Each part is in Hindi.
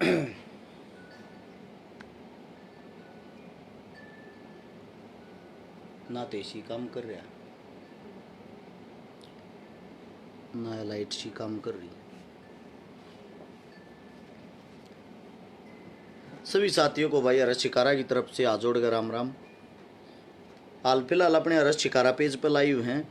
ना तो एसी काम कर रहा, ना लाइट सी काम कर रही। सभी साथियों को भाई हरस शिकारा की तरफ से हाथ जोड़कर राम राम। हाल फिलहाल अपने हरस शिकारा पेज पर लाइव हैं।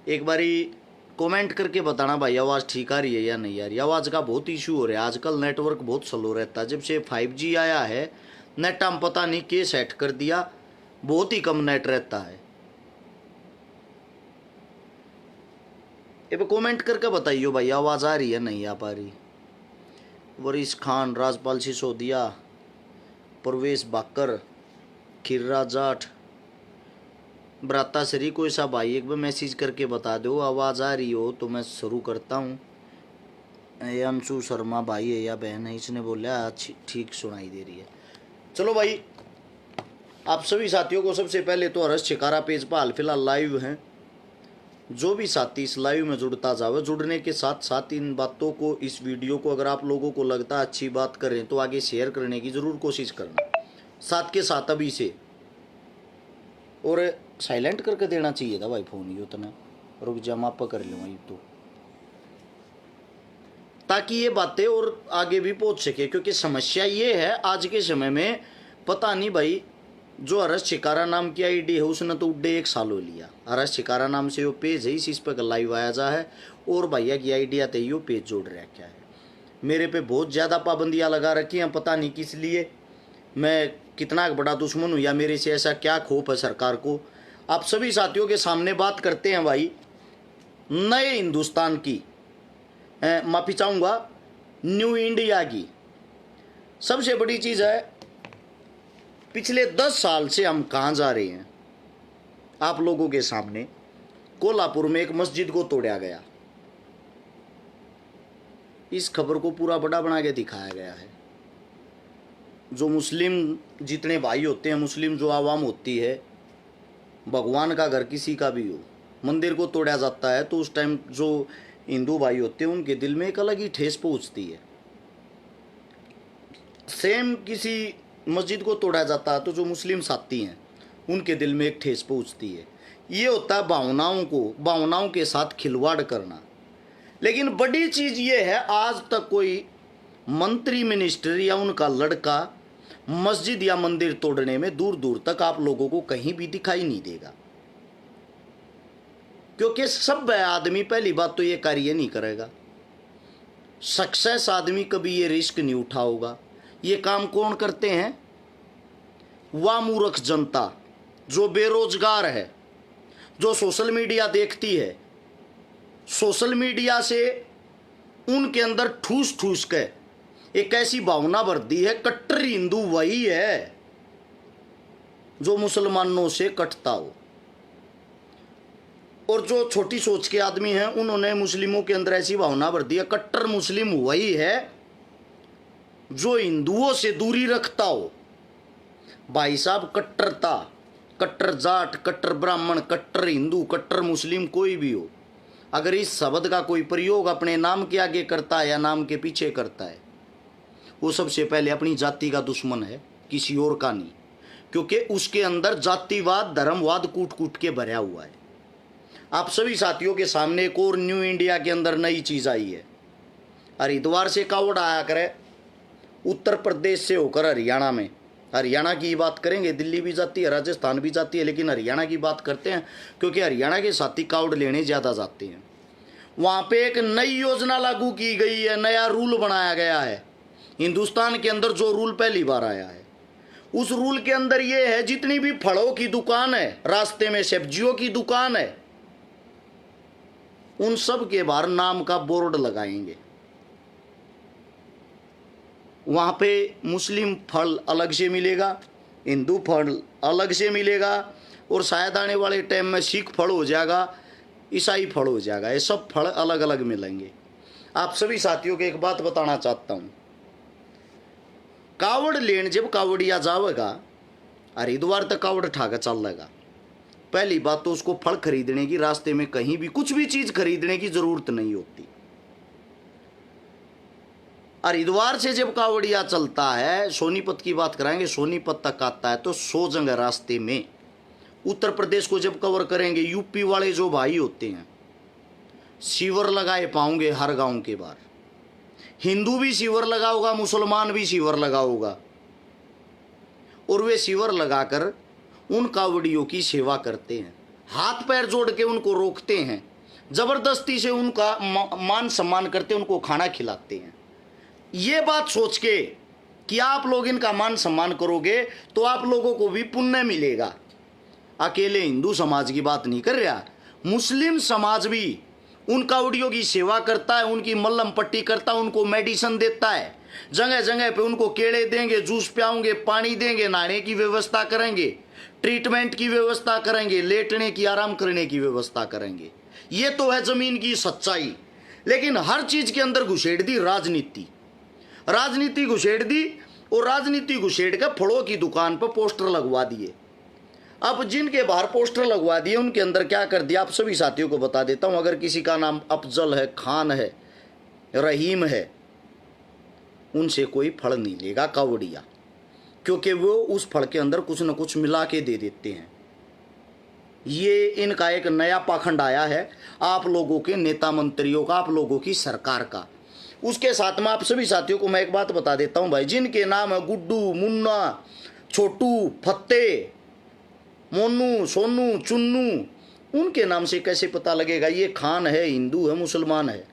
एक बारी कमेंट करके बताना भाई आवाज़ ठीक आ रही है या नहीं आ रही। आवाज़ का बहुत इशू हो रहा है आजकल, नेटवर्क बहुत स्लो रहता है। जब से 5G आया है नेट हम पता नहीं के सेट कर दिया, बहुत ही कम नेट रहता है। ये कमेंट करके बताइयो भाई आवाज़ आ रही है नहीं आ पा रही। वरीस खान, राजपाल सिसोदिया, परवेश बाकर, खिर्रा जाट, ब्राता श्री कोई सा भाई एक बार मैसेज करके बता दो आवाज़ आ रही हो तो मैं शुरू करता हूँ। अंशु शर्मा भाई है या बहन है, इसने बोला अच्छी ठीक सुनाई दे रही है। चलो भाई आप सभी साथियों को सबसे पहले तो हरस शिकारा पेज पर हाल फिलहाल लाइव हैं। जो भी साथी इस लाइव में जुड़ता जावे, जुड़ने के साथ साथ इन बातों को, इस वीडियो को अगर आप लोगों को लगता है अच्छी बात करें तो आगे शेयर करने की ज़रूर कोशिश करना, साथ के साथ अभी से। और साइलेंट करके देना चाहिए था भाई फ़ोन, ये उतना रुक जा माप कर लूँगा ये तो, ताकि ये बातें और आगे भी पहुँच सके। क्योंकि समस्या ये है आज के समय में, पता नहीं भाई जो हरस शिकारा नाम की आईडी है उसने तो उड्डे 1 साल हो लिया। हरस शिकारा नाम से वो पेज है, इस पर लाइव आया जा है और भैया की आईडी आते ही वो पेज जोड़ रहा क्या है। मेरे पे बहुत ज़्यादा पाबंदियाँ लगा रखी हैं, पता नहीं किस लिए, मैं कितना बड़ा दुश्मन हूँ या मेरे से ऐसा क्या खौफ है सरकार को। आप सभी साथियों के सामने बात करते हैं भाई नए हिंदुस्तान की, माफ़ी चाहूँगा न्यू इंडिया की। सबसे बड़ी चीज़ है पिछले 10 साल से हम कहाँ जा रहे हैं। आप लोगों के सामने कोल्हापुर में एक मस्जिद को तोड़ा गया, इस खबर को पूरा बड़ा बना के दिखाया गया है। जो मुस्लिम जितने भाई होते हैं, मुस्लिम जो आवाम होती है, भगवान का घर किसी का भी हो, मंदिर को तोड़ा जाता है तो उस टाइम जो हिंदू भाई होते हैं उनके दिल में एक अलग ही ठेस पहुँचती है। सेम किसी मस्जिद को तोड़ा जाता है तो जो मुस्लिम साथी हैं उनके दिल में एक ठेस पहुँचती है। ये होता है भावनाओं के साथ खिलवाड़ करना। लेकिन बड़ी चीज़ ये है आज तक कोई मंत्री मिनिस्टर या उनका लड़का मस्जिद या मंदिर तोड़ने में दूर दूर तक आप लोगों को कहीं भी दिखाई नहीं देगा। क्योंकि सब आदमी पहली बात तो ये कार्य नहीं करेगा, सक्सेस आदमी कभी ये रिस्क नहीं उठाओगा। ये काम कौन करते हैं? वह मूर्ख जनता जो बेरोजगार है, जो सोशल मीडिया देखती है, सोशल मीडिया से उनके अंदर ठूस ठूस के एक ऐसी भावना भरती है। कट्टर हिंदू वही है जो मुसलमानों से कटता हो, और जो छोटी सोच के आदमी हैं उन्होंने मुस्लिमों के अंदर ऐसी भावना भर दी है। कट्टर मुस्लिम वही है जो हिंदुओं से दूरी रखता हो। भाई साहब कट्टरता, कट्टर जाट, कट्टर ब्राह्मण, कट्टर हिंदू, कट्टर मुस्लिम कोई भी हो, अगर इस शब्द का कोई प्रयोग अपने नाम के आगे करता है या नाम के पीछे करता है, वो सबसे पहले अपनी जाति का दुश्मन है, किसी और का नहीं। क्योंकि उसके अंदर जातिवाद, धर्मवाद कूट कूट के भरा हुआ है। आप सभी साथियों के सामने एक और न्यू इंडिया के अंदर नई चीज़ आई है। हरिद्वार से कावड़ आया करे, उत्तर प्रदेश से होकर हरियाणा में, हरियाणा की बात करेंगे, दिल्ली भी जाती है, राजस्थान भी जाती है, लेकिन हरियाणा की बात करते हैं क्योंकि हरियाणा के साथी कावड़ लेने ज़्यादा जाते हैं। वहाँ पे एक नई योजना लागू की गई है, नया रूल बनाया गया है हिंदुस्तान के अंदर। जो रूल पहली बार आया है उस रूल के अंदर ये है, जितनी भी फलों की दुकान है, रास्ते में सब्जियों की दुकान है, उन सब के बाहर नाम का बोर्ड लगाएंगे। वहाँ पे मुस्लिम फल अलग से मिलेगा, हिंदू फल अलग से मिलेगा, और शायद आने वाले टाइम में सिख फल हो जाएगा, ईसाई फल हो जाएगा। ये सब फल अलग अलग मिलेंगे। आप सभी साथियों को एक बात बताना चाहता हूँ, कावड़ लेन जब कावड़िया जावेगा हरिद्वार तक कावड़ ठाकर चल लेगा, पहली बात तो उसको फल खरीदने की, रास्ते में कहीं भी कुछ भी चीज़ खरीदने की ज़रूरत नहीं होती। हरिद्वार से जब कावड़िया चलता है, सोनीपत की बात कराएंगे, सोनीपत तक आता है तो 100 जगह रास्ते में। उत्तर प्रदेश को जब कवर करेंगे, यूपी वाले जो भाई होते हैं शिविर लगाए पाओगे हर गांव के बाहर। हिंदू भी शिविर लगाओगा, मुसलमान भी शिविर लगाओगा, और वे शिविर लगाकर उन कावड़ियों की सेवा करते हैं, हाथ पैर जोड़ के उनको रोकते हैं, जबरदस्ती से उनका मान सम्मान करते हैं, उनको खाना खिलाते हैं। ये बात सोच के कि आप लोग इनका मान सम्मान करोगे तो आप लोगों को भी पुण्य मिलेगा। अकेले हिंदू समाज की बात नहीं कर रहा, मुस्लिम समाज भी उन कावड़ियों की सेवा करता है, उनकी मल्लम पट्टी करता है, उनको मेडिसिन देता है, जगह जगह पे उनको केले देंगे, जूस पियाओगे, पानी देंगे, नहाने की व्यवस्था करेंगे, ट्रीटमेंट की व्यवस्था करेंगे, लेटने की, आराम करने की व्यवस्था करेंगे। ये तो है जमीन की सच्चाई। लेकिन हर चीज के अंदर घुसेड़ दी राजनीति, राजनीति घुसेड़ दी, और राजनीति घुसेड़ कर फलों की दुकान पर पोस्टर लगवा दिए। अब जिनके बाहर पोस्टर लगवा दिए उनके अंदर क्या कर दिया, आप सभी साथियों को बता देता हूं। अगर किसी का नाम अफजल है, खान है, रहीम है, उनसे कोई फल नहीं लेगा कावड़िया, क्योंकि वो उस फल के अंदर कुछ न कुछ मिला के दे देते हैं। ये इनका एक नया पाखंड आया है, आप लोगों के नेता मंत्रियों का, आप लोगों की सरकार का। उसके साथ में आप सभी साथियों को मैं एक बात बता देता हूं भाई, जिनके नाम है गुड्डू, मुन्ना, छोटू, फत्ते, मोनू, सोनू, चुन्नू, उनके नाम से कैसे पता लगेगा ये खान है, हिंदू है, मुसलमान है?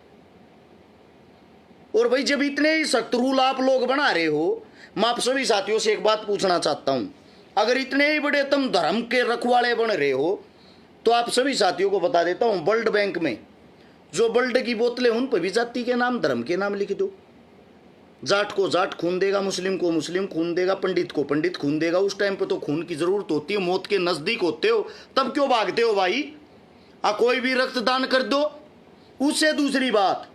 और भाई जब इतने ही सख्त रूल आप लोग बना रहे हो, मैं आप सभी साथियों से एक बात पूछना चाहता हूं, अगर इतने ही बड़े तुम धर्म के रखवाले बन रहे हो तो आप सभी साथियों को बता देता हूं, वर्ल्ड बैंक में जो वर्ल्ड की बोतलें, उन पर भी जाति के नाम, धर्म के नाम लिख दो। जाट को जाट खून देगा, मुस्लिम को मुस्लिम खून देगा, पंडित को पंडित खून देगा। उस टाइम पे तो खून की जरूरत होती है, मौत के नजदीक होते हो, तब क्यों भागते हो भाई? कोई भी रक्तदान कर दो। उससे दूसरी बात,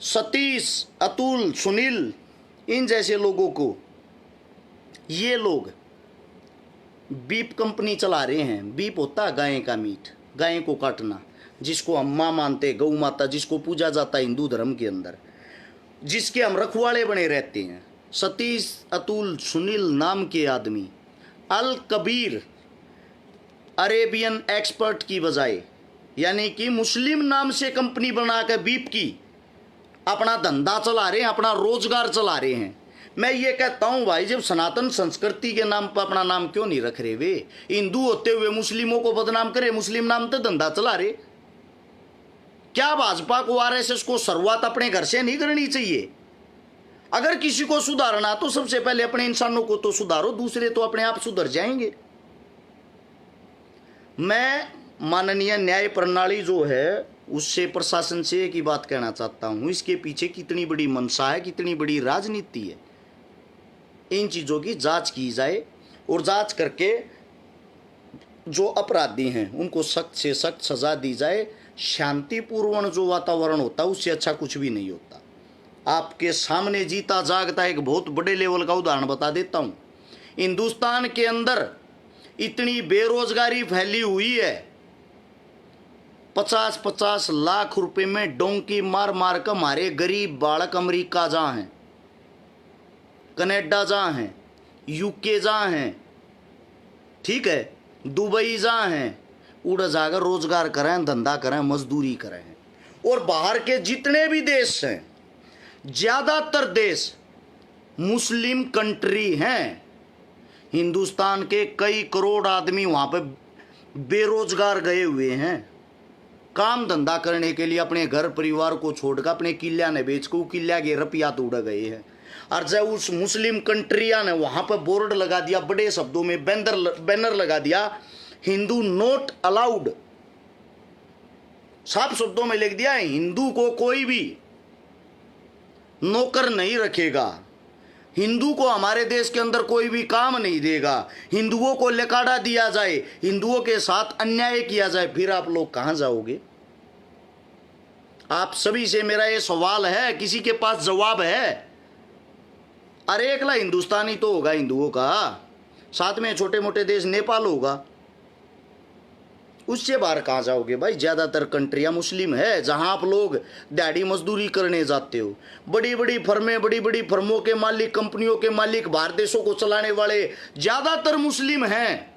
सतीश, अतुल, सुनील, इन जैसे लोगों को, ये लोग बीप कंपनी चला रहे हैं। बीप होता है गाय का मीट, गाय को काटना, जिसको हम माँ मानते, गौ माता, जिसको पूजा जाता है हिंदू धर्म के अंदर, जिसके हम रखवाले बने रहते हैं। सतीश, अतुल, सुनील नाम के आदमी अल कबीर अरेबियन एक्सपर्ट की बजाय, यानी कि मुस्लिम नाम से कंपनी बनाकर बीप की अपना धंधा चला रहे हैं, अपना रोजगार चला रहे हैं। मैं ये कहता हूं भाई, जब सनातन संस्कृति के नाम पर अपना नाम क्यों नहीं रख रहे? वे हिंदू होते हुए मुस्लिमों को बदनाम करे, मुस्लिम नाम तो धंधा चला रहे। क्या भाजपा को, आरएसएस को शुरुआत अपने घर से नहीं करनी चाहिए? अगर किसी को सुधारना तो सबसे पहले अपने इंसानों को तो सुधारो, दूसरे तो अपने आप सुधर जाएंगे। मैं माननीय न्याय प्रणाली जो है उससे, प्रशासन से एक ही बात कहना चाहता हूं, इसके पीछे कितनी बड़ी मंशा है, कितनी बड़ी राजनीति है, इन चीजों की जांच की जाए, और जांच करके जो अपराधी हैं उनको सख्त से सख्त सजा दी जाए। शांतिपूर्ण जो वातावरण होता है उससे अच्छा कुछ भी नहीं होता। आपके सामने जीता जागता एक बहुत बड़े लेवल का उदाहरण बता देता हूं। हिंदुस्तान के अंदर इतनी बेरोजगारी फैली हुई है, 50-50 लाख रुपए में डोंकी मार मार कर हमारे गरीब बालक अमेरिका जहां हैं, कनाडा जहां हैं, यूके जहां हैं, ठीक है, दुबई जहां हैं, उड़ जाकर रोजगार करें, धंधा करें, मजदूरी करें। और बाहर के जितने भी देश हैं, ज्यादातर देश मुस्लिम कंट्री हैं। हिंदुस्तान के कई करोड़ आदमी वहां पे बेरोजगार गए हुए हैं, काम धंधा करने के लिए अपने घर परिवार को छोड़कर अपने किला ने बेच को किला के रुपया तोड़ गए हैं। और जब उस मुस्लिम कंट्रिया ने वहां पर बोर्ड लगा दिया, बड़े शब्दों में बैनर लगा दिया, हिंदू नॉट अलाउड, साफ शब्दों में लिख दिया, हिंदू को कोई भी नौकर नहीं रखेगा, हिंदू को हमारे देश के अंदर कोई भी काम नहीं देगा, हिंदुओं को लकाड़ा दिया जाए, हिंदुओं के साथ अन्याय किया जाए, फिर आप लोग कहां जाओगे? आप सभी से मेरा ये सवाल है, किसी के पास जवाब है? अरे एकला हिंदुस्तानी तो होगा हिंदुओं का, साथ में छोटे मोटे देश नेपाल होगा, उससे बाहर कहाँ जाओगे भाई? ज़्यादातर कंट्रियाँ मुस्लिम है जहाँ आप लोग दिहाड़ी मजदूरी करने जाते हो। बड़ी बड़ी फर्में, बड़ी बड़ी फर्मों के मालिक, कंपनियों के मालिक, बाहर देशों को चलाने वाले ज़्यादातर मुस्लिम हैं।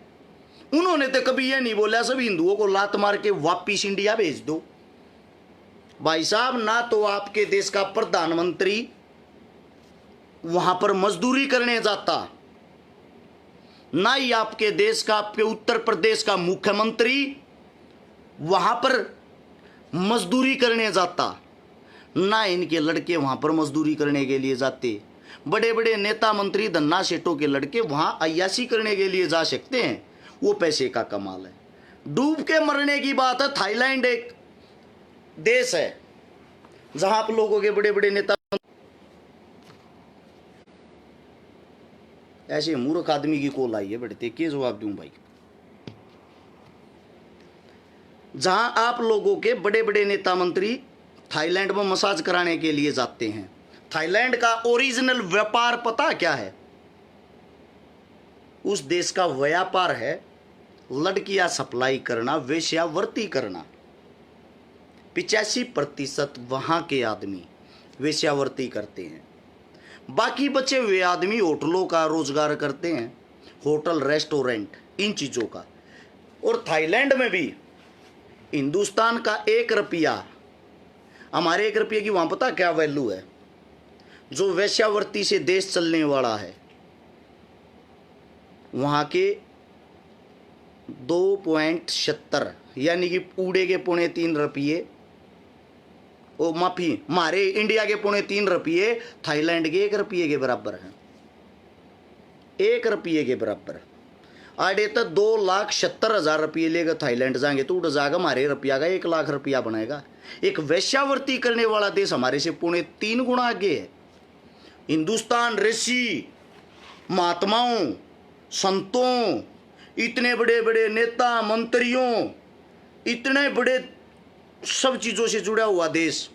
उन्होंने तो कभी यह नहीं बोला सभी हिंदुओं को लात मार के वापिस इंडिया भेज दो। भाई साहब, ना तो आपके देश का प्रधानमंत्री वहां पर मजदूरी करने जाता, ना ही आपके देश का, आपके उत्तर प्रदेश का मुख्यमंत्री वहां पर मजदूरी करने जाता, ना इनके लड़के वहां पर मजदूरी करने के लिए जाते। बड़े बड़े नेता मंत्री धन्ना सेठों के लड़के वहां अय्याशी करने के लिए जा सकते हैं, वो पैसे का कमाल है। डूब के मरने की बात है। थाईलैंड एक देश है जहां आप लोगों के बड़े बड़े नेता, ऐसे मूर्ख आदमी की कॉल आई है बेटे, क्या जवाब दूं भाई? जहां आप लोगों के बड़े बड़े नेता मंत्री थाईलैंड में मसाज कराने के लिए जाते हैं। थाईलैंड का ओरिजिनल व्यापार पता क्या है? उस देश का व्यापार है लड़कियां सप्लाई करना, वेश्यावृत्ति करना। 85% वहां के आदमी वेश्यावृत्ति करते हैं। बाकी बचे वे आदमी होटलों का रोजगार करते हैं, होटल, रेस्टोरेंट, इन चीज़ों का। और थाईलैंड में भी हिंदुस्तान का 1 रुपया, हमारे 1 रुपये की वहाँ पता क्या वैल्यू है? जो वेश्यावृत्ति से देश चलने वाला है वहाँ के 2.70 यानी कि उड़े के 3.25 रुपये, ओ माफी, हमारे इंडिया के 3.25 रुपये थाईलैंड के 1 रुपये के बराबर हैं। 1 रुपये के बराबर। आड़े तो 2,70,000 रुपये लेकर थाईलैंड जाएंगे तो उड़ जाएगा हमारे रुपया का 1 लाख रुपया बनेगा। एक वेश्यावृत्ति करने वाला देश हमारे से 3.25 गुना आगे है। हिंदुस्तान ऋषि महात्माओं, संतों, इतने बड़े बड़े नेता मंत्रियों, इतने बड़े सब चीज़ों से जुड़ा हुआ देश,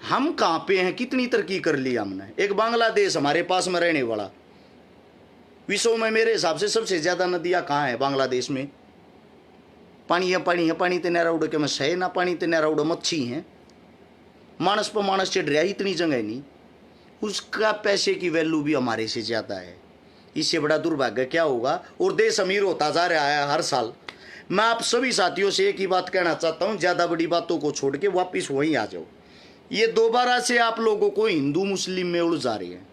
हम कहाँ पे हैं? कितनी तरक्की कर ली हमने। एक बांग्लादेश हमारे पास में रहने वाला, विश्व में मेरे हिसाब से सबसे ज़्यादा नदियाँ कहाँ हैं? बांग्लादेश में। पानी है, पानी है, पानी ते नहरा उड़ के मैं सहे ना, पानी ते नहरा उड़ मच्छी हैं। मानस पर मानस चढ़ रहा, इतनी जगह नहीं। उसका पैसे की वैल्यू भी हमारे से ज़्यादा है। इससे बड़ा दुर्भाग्य क्या होगा? और देश अमीर होता जा रहा है हर साल। मैं आप सभी साथियों से एक ही बात कहना चाहता हूं, ज़्यादा बड़ी बातों को छोड़ के वापिस वहीं आ जाओ। ये दोबारा से आप लोगों को हिंदू मुस्लिम में उलझा रही है।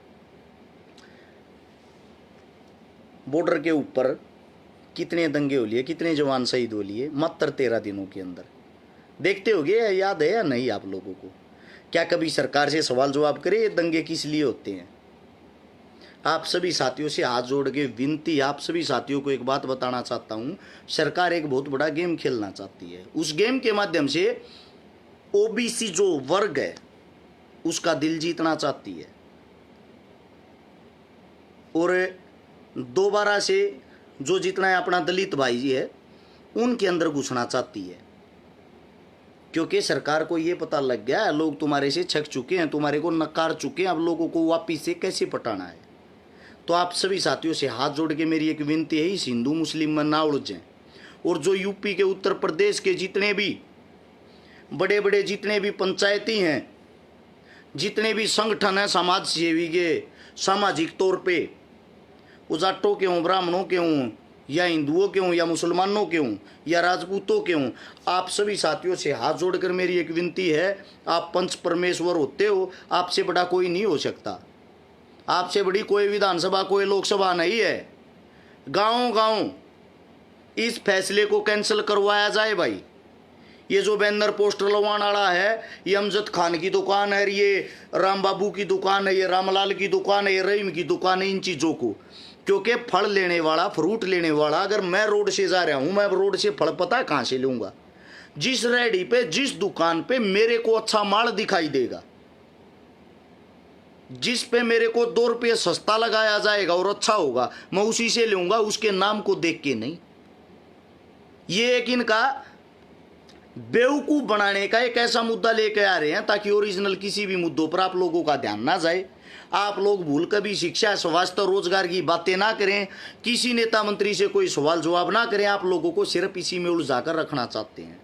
बॉर्डर के ऊपर कितने दंगे हो लिए, कितने जवान शहीद हो लिए मात्र 13 दिनों के अंदर। देखते होगे, याद है या नहीं आप लोगों को? क्या कभी सरकार से सवाल जवाब करे ये दंगे किस लिए होते हैं? आप सभी साथियों से हाथ जोड़ के विनती, आप सभी साथियों को एक बात बताना चाहता हूं, सरकार एक बहुत बड़ा गेम खेलना चाहती है। उस गेम के माध्यम से ओबीसी जो वर्ग है उसका दिल जीतना चाहती है और दोबारा से जो जितना है अपना दलित भाई जी है उनके अंदर घुसना चाहती है। क्योंकि सरकार को ये पता लग गया है लोग तुम्हारे से छक चुके हैं, तुम्हारे को नकार चुके हैं, अब लोगों को वापिस से कैसे पटाना है। तो आप सभी साथियों से हाथ जोड़ के मेरी एक विनती है, इस हिंदू मुस्लिम में ना उलझें। और जो यूपी के, उत्तर प्रदेश के जितने भी बड़े बड़े जितने भी पंचायती हैं, जितने भी संगठन हैं समाज सेवी के, सामाजिक तौर पे, वो जाटों के हों, ब्राह्मणों के हों, या हिंदुओं के हों, या मुसलमानों के हों, या राजपूतों के हों, आप सभी साथियों से हाथ जोड़कर मेरी एक विनती है, आप पंच परमेश्वर होते हो, आपसे बड़ा कोई नहीं हो सकता। आपसे बड़ी कोई विधानसभा, कोई लोकसभा नहीं है। गाँव गाँव इस फैसले को कैंसिल करवाया जाए भाई। ये जो बैनर पोस्टर लगवाने वाला है, ये अमजद खान की दुकान है, ये राम बाबू की दुकान है, ये रामलाल की दुकान है, ये रहीम की दुकान है, इन चीज़ों को, क्योंकि फल लेने वाला, फ्रूट लेने वाला, अगर मैं रोड से जा रहा हूँ, मैं रोड से फल पता है कहाँ से लूँगा? जिस रेहड़ी पे, जिस दुकान पे मेरे को अच्छा माल दिखाई देगा, जिस पे मेरे को 2 रुपये सस्ता लगाया जाएगा और अच्छा होगा, मैं उसी से लूँगा, उसके नाम को देख के नहीं। ये एक इनका बेवकूफ़ बनाने का एक ऐसा मुद्दा लेके आ रहे हैं ताकि ओरिजिनल किसी भी मुद्दों पर आप लोगों का ध्यान ना जाए। आप लोग भूल कभी शिक्षा, स्वास्थ्य, रोजगार की बातें ना करें, किसी नेता मंत्री से कोई सवाल जवाब ना करें। आप लोगों को सिर्फ इसी में उलझाकर रखना चाहते हैं।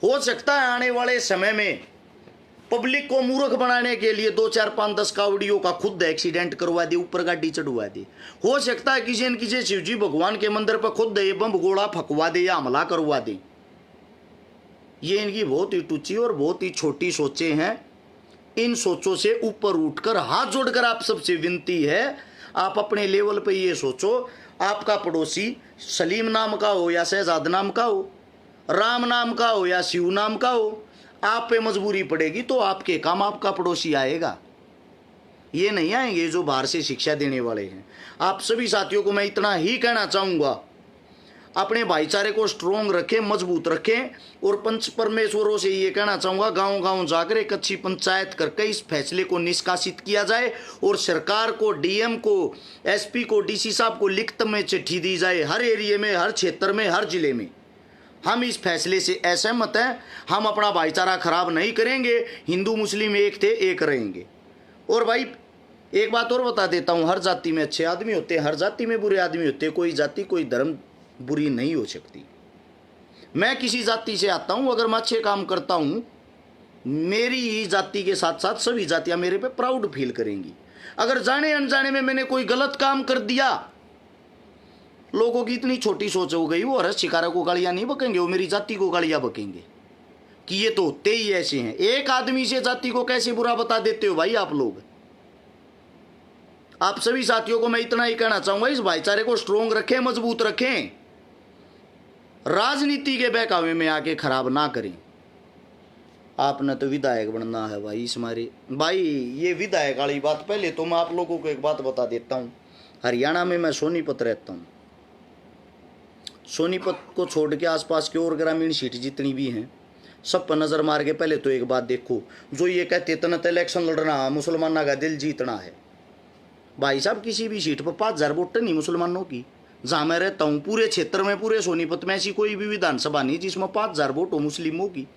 हो सकता है आने वाले समय में पब्लिक को मूर्ख बनाने के लिए 2, 4, 5, 10 कावड़ियों का खुद एक्सीडेंट करवा दे, ऊपर गाड़ी चढ़वा दे। हो सकता है किसी न किसी शिवजी भगवान के मंदिर पर खुद ये बम गोला फकवा दे या हमला करवा दे। ये इनकी बहुत ही टूची और बहुत ही छोटी सोचें हैं। इन सोचों से ऊपर उठकर हाथ जोड़कर आप सबसे विनती है, आप अपने लेवल पे ये सोचो, आपका पड़ोसी सलीम नाम का हो या शहजाद नाम का हो, राम नाम का हो या शिव नाम का हो, आप पे मजबूरी पड़ेगी तो आपके काम आपका पड़ोसी आएगा। ये नहीं आएंगे जो बाहर से शिक्षा देने वाले हैं। आप सभी साथियों को मैं इतना ही कहना चाहूँगा, अपने भाईचारे को स्ट्रोंग रखें, मजबूत रखें। और पंच परमेश्वरों से ये कहना चाहूँगा, गांव गांव जाकर एक अच्छी पंचायत करके इस फैसले को निष्कासित किया जाए और सरकार को, डीएम को, एसपी को, डीसी साहब को लिखित में चिट्ठी दी जाए। हर एरिया में, हर क्षेत्र में, हर जिले में हम इस फैसले से असहमत हैं। हम अपना भाईचारा खराब नहीं करेंगे। हिंदू मुस्लिम एक थे, एक रहेंगे। और भाई एक बात और बता देता हूँ, हर जाति में अच्छे आदमी होते हैं, हर जाति में बुरे आदमी होते हैं। कोई जाति, कोई धर्म बुरी नहीं हो सकती। मैं किसी जाति से आता हूँ, अगर मैं अच्छे काम करता हूँ, मेरी ही जाति के साथ साथ सभी जातियाँ मेरे पे प्राउड फील करेंगी। अगर जाने अनजाने में मैंने कोई गलत काम कर दिया, लोगों की इतनी छोटी सोच हो गई, वो हर्ष शिकारा को गालियां नहीं बकेंगे, वो मेरी जाति को गालियां बकेंगे कि ये तो होते ही ऐसे हैं। एक आदमी से जाति को कैसे बुरा बता देते हो भाई आप लोग। आप सभी साथियों को मैं इतना ही कहना चाहूंगा, इस भाईचारे को स्ट्रोंग रखें, मजबूत रखें, राजनीति के बहकावे में आके खराब ना करें। आपने तो विधायक बनना है भाई इस मारे। भाई ये विधायक वाली बात, पहले तो मैं आप लोगों को एक बात बता देता हूँ। हरियाणा में मैं सोनीपत रहता हूँ। सोनीपत को छोड़ के आसपास के और ग्रामीण सीट जितनी भी हैं, सब पर नज़र मार के पहले तो एक बात देखो, जो ये कहते इतना तो इलेक्शन लड़ना मुसलमानों का दिल जीतना है। भाई साहब किसी भी सीट पर 5,000 वोट नहीं मुसलमानों की। जहाँ मैं रहता हूँ पूरे क्षेत्र में, पूरे सोनीपत में ऐसी कोई भी विधानसभा नहीं जिसमें 5,000 वोट हो मुस्लिमों की।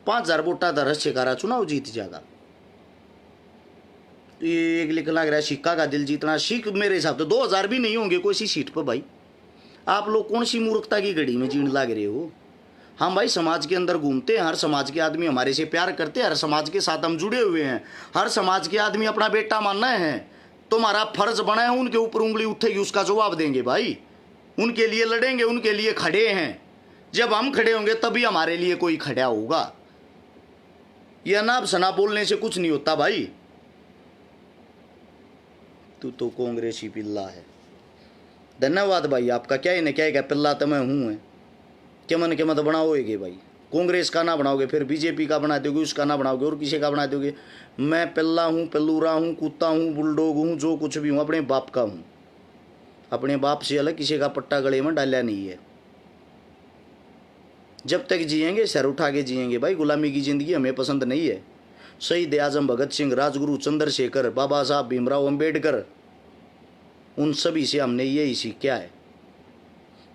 5,000 वोटा दर शिकारा चुनाव जीत जाएगा। तो ये एक लिख लग रहा है सिक्का का दिल जीतना। सिख मेरे हिसाब से 2,000 भी नहीं होंगे कोई सी सीट पर। भाई आप लोग कौन सी मूर्खता की घड़ी में जीण लाग रहे हो। हम भाई समाज के अंदर घूमते हैं, हर समाज के आदमी हमारे से प्यार करते हैं, हर समाज के साथ हम जुड़े हुए हैं, हर समाज के आदमी अपना बेटा मानना है। तुम्हारा फर्ज बना है, उनके ऊपर उंगली उठेगी उसका जवाब देंगे भाई, उनके लिए लड़ेंगे, उनके लिए खड़े हैं। जब हम खड़े होंगे तभी हमारे लिए कोई खड़ा होगा। यह अनाप शनाप बोलने से कुछ नहीं होता भाई। तू तो कांग्रेसी पिल्ला है। धन्यवाद भाई आपका। क्या इन्हें क्या पिल्ला तो मैं हूँ है क्या मन के मत बनाओगे भाई। कांग्रेस का ना बनाओगे, फिर बीजेपी का बना दोगे, उसका ना बनाओगे और किसी का बना दोगे। मैं पिल्ला हूँ, पिल्लूरा हूँ, कुत्ता हूँ, बुलडॉग हूँ, जो कुछ भी हूँ अपने बाप का हूँ। अपने बाप से अलग किसी का पट्टा गले में डाला नहीं है। जब तक जिएंगे सर उठा के जिएंगे भाई। गुलामी की ज़िंदगी हमें पसंद नहीं है। शहीद आजम भगत सिंह, राजगुरु चंद्रशेखर, बाबा साहब भीमराव अम्बेडकर, उन सभी से हमने यही सीखा है,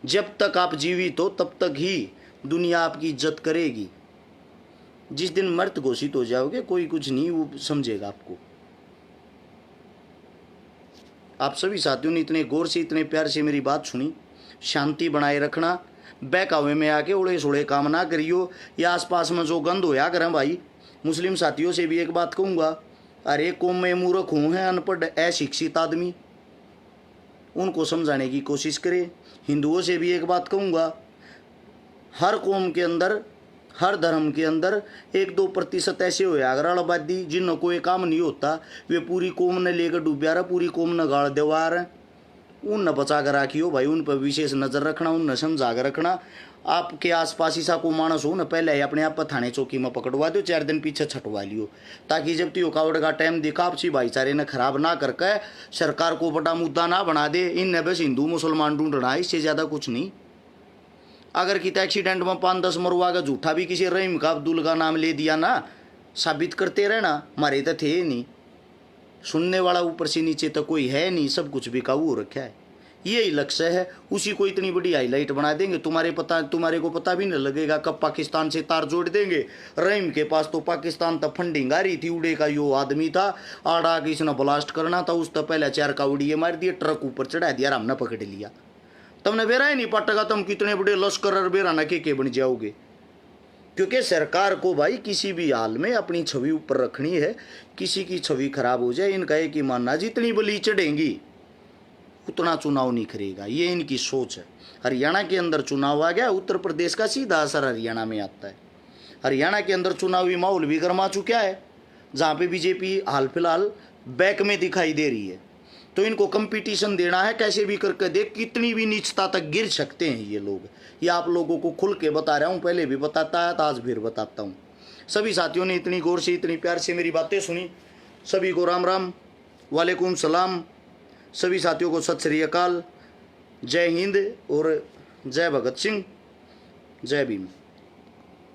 जब तक आप जीवित हो तब तक ही दुनिया आपकी इज्जत करेगी। जिस दिन मर्त घोषित हो जाओगे कोई कुछ नहीं वो समझेगा आपको। आप सभी साथियों ने इतने गौर से, इतने प्यार से मेरी बात सुनी। शांति बनाए रखना, बहकावे में आके उड़े सोड़े काम ना करियो। या आसपास में जो गंद होया करें भाई। मुस्लिम साथियों से भी एक बात कहूँगा, अरे कौम में मूर्ख हूँ हैं, अनपढ़ अशिक्षित आदमी, उनको समझाने की कोशिश करें। हिंदुओं से भी एक बात कहूँगा, हर कौम के अंदर, हर धर्म के अंदर 1-2% ऐसे हो अग्रवादी जिनको कोई काम नहीं होता, वे पूरी कौम ने लेकर डूब्या रहा, पूरी कौम ने गाड़ देवा रहे। उन न बचा कर राखियो भाई, उन पर विशेष नज़र रखना, उन न समझा कर रखना। आपके आसपास ऐसा को मानस हो न, पहले ही अपने आप पर थाने चौकी में पकड़वा दो, 4 दिन पीछे छटवा लियो, ताकि जब त्यो कावड़ का टाइम देखा आपसी भाईचारे ने खराब ना करके सरकार को बड़ा मुद्दा ना बना दे। इन बस हिंदू मुसलमान ढूंढना है, इससे ज़्यादा कुछ नहीं। अगर किसी एक्सीडेंट में 5-10 मरवा का झूठा भी किसी रहीम का, अब्दुल का नाम ले दिया ना, साबित करते रहना हमारे तो थे नहीं। सुनने वाला ऊपर से नीचे तक कोई है नहीं, सब कुछ बिकाऊ हो रखा है। यही लक्ष्य है, उसी को इतनी बड़ी हाईलाइट बना देंगे, तुम्हारे को पता भी नहीं लगेगा कब पाकिस्तान से तार जोड़ देंगे। रहीम के पास तो पाकिस्तान तक फंडिंग आ रही थी, उड़े का यो आदमी था, आड़ा के इसने ब्लास्ट करना था, उस तक पहले 4 का उड़िए मार दिए, ट्रक ऊपर चढ़ा दिया, हमने पकड़ लिया। तुमने बेरा ही नहीं पटेगा, तुम कितने बड़े लश्कर और बेराना के बन जाओगे। क्योंकि सरकार को भाई किसी भी हाल में अपनी छवि ऊपर रखनी है, किसी की छवि खराब हो जाए, इनका एक ही मानना, जितनी बली चढ़ेंगी उतना चुनाव नहीं करेगा, ये इनकी सोच है। हरियाणा के अंदर चुनाव आ गया, उत्तर प्रदेश का सीधा असर हरियाणा में आता है। हरियाणा के अंदर चुनावी माहौल भी गर्मा चुका है, जहाँ पे बीजेपी हाल फिलहाल बैक में दिखाई दे रही है। तो इनको कंपटीशन देना है, कैसे भी करके देख, कितनी भी नीचता तक गिर सकते हैं ये लोग। ये आप लोगों को खुल के बता रहा हूँ, पहले भी बताता है तो आज फिर बताता हूँ। सभी साथियों ने इतनी गौर से, इतनी प्यार से मेरी बातें सुनी, सभी को राम राम, वालेकुम सलाम। सभी साथियों को सत श्री अकाल, जय हिंद और जय भगत सिंह, जय भीम।